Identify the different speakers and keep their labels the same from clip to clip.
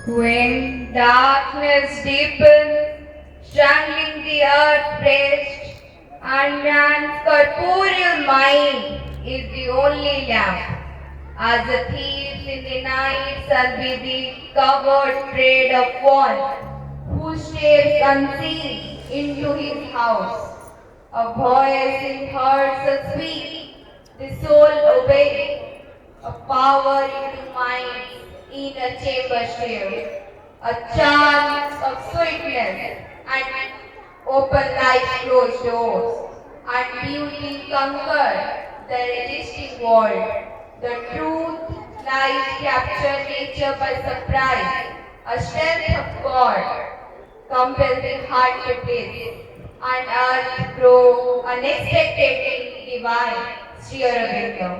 Speaker 1: When darkness deepens, strangling the earth breast, and man's corporeal mind is the only lamp. As a thief in the night shall be the covered tread of one who stares unseen into his house. A voice in hearts shall speak, the soul obey, a power into minds in a chamber share, a charm of sweetness and open life's closed doors, and beauty conquer the resisting world. The truth lies capture nature by surprise, a strength of God compel the heart to please, and earth grow unexpectedly divine. Sri Aurobindo.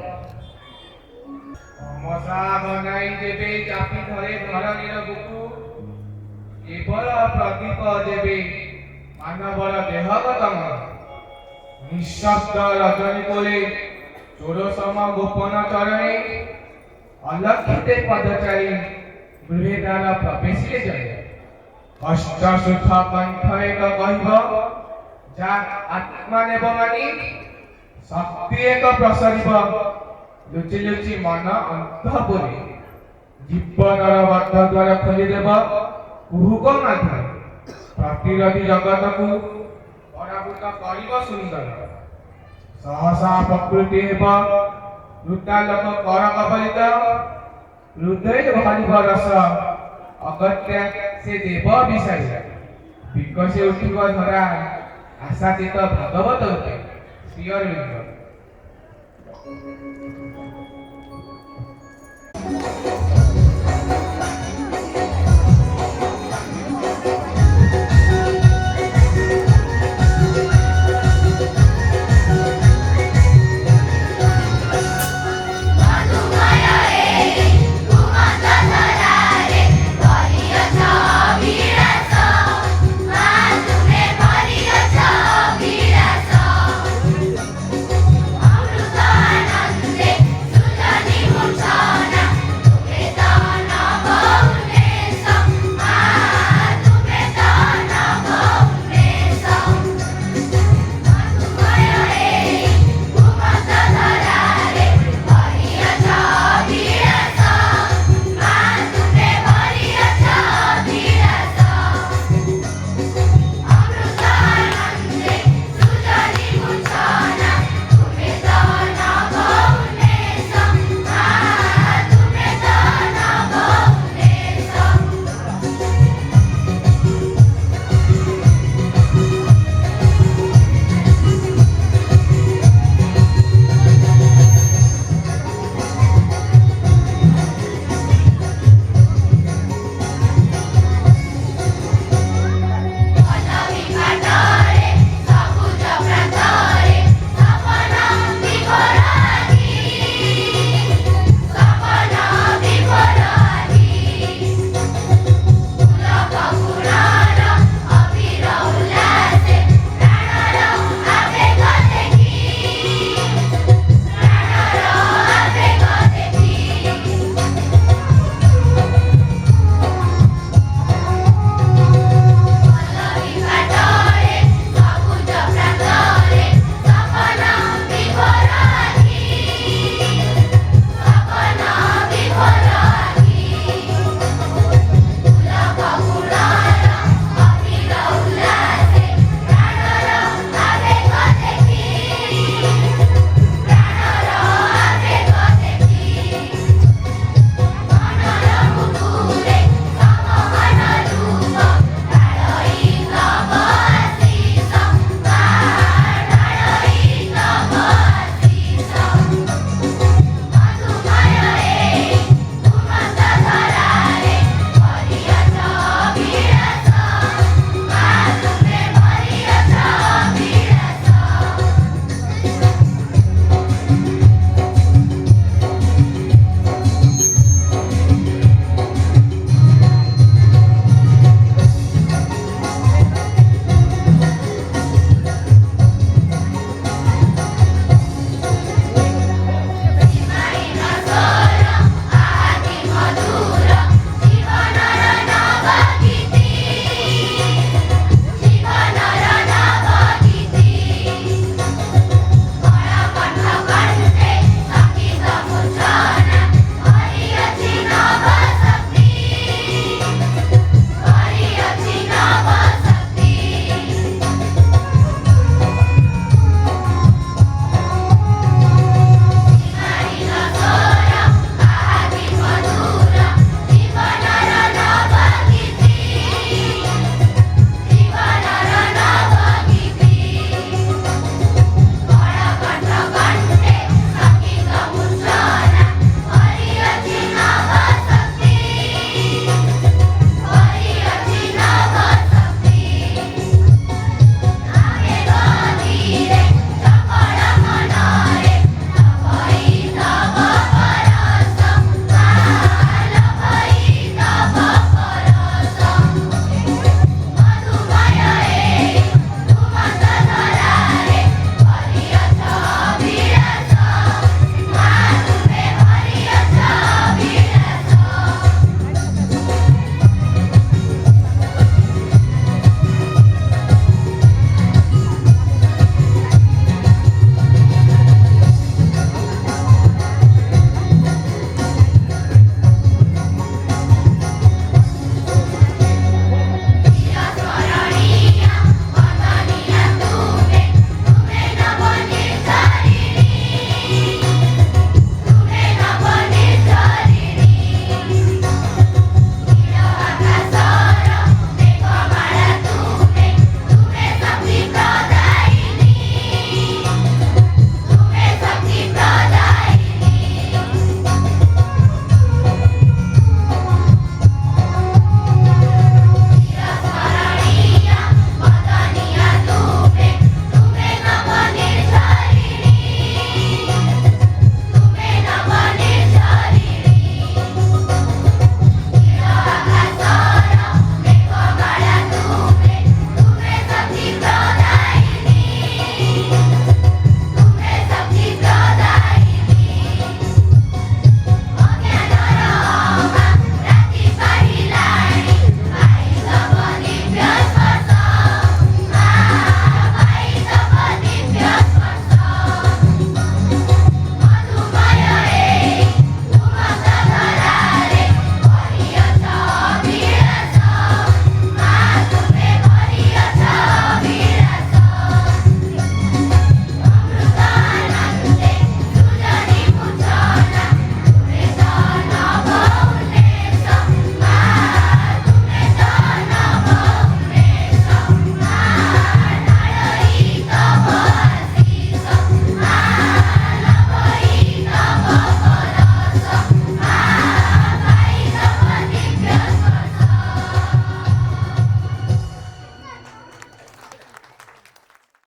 Speaker 2: ମଶା ବନାଇ ଦେବେ ଚାପି ଧରେ ଧରଣୀର ବୁକୁ କେବଳ ପ୍ରଦୀପ ଦେବେ ମାନବର ଦେହ ଗତମ ନିଃଶବ୍ଦ ରଜନୀ କୋଳେ ଚୋର ସମ ଗୋପନ ଚରଣେ ଅଲକ୍ଷିତେ ପଦଚାରୀ ଗୃହେ ଦ୍ୱାର ପ୍ରବେଶିଲେ ଜଣେ କଷ୍ଟ ସୁଖ କଣ୍ଠ ଏକ କହିବ ଯା ଆତ୍ମା ନେବ ମାନି ଶକ୍ତି ଏକ ପ୍ରସରିବ ଲୁଚି ଲୁଚି ମନ ଅନ୍ତଃପୁରେ ଜୀବନର ବଦ୍ଧ ଦ୍ୱାର ଖୋଲିଦେବ କୁହୁକ ମାଧ୍ୟମ ପ୍ରତିରୋଧୀ ଜଗତକୁ ପରାଭୂତ କରିବ ସୁନ୍ଦର ସହସା ପ୍ରକୃତି ହେବ ମୃତାଲୋକ କର କବଳିତ ହୃଦୟ ଭରିବ ରସ ଅଗତ୍ୟା ସେ ଦେବ ବିଷାରୀ ବିକଶି ଉଠିବ ଧରା ଆଶାତୀତ ଭାଗବତ ଶ୍ରୀ ଅରବିନ୍ଦ।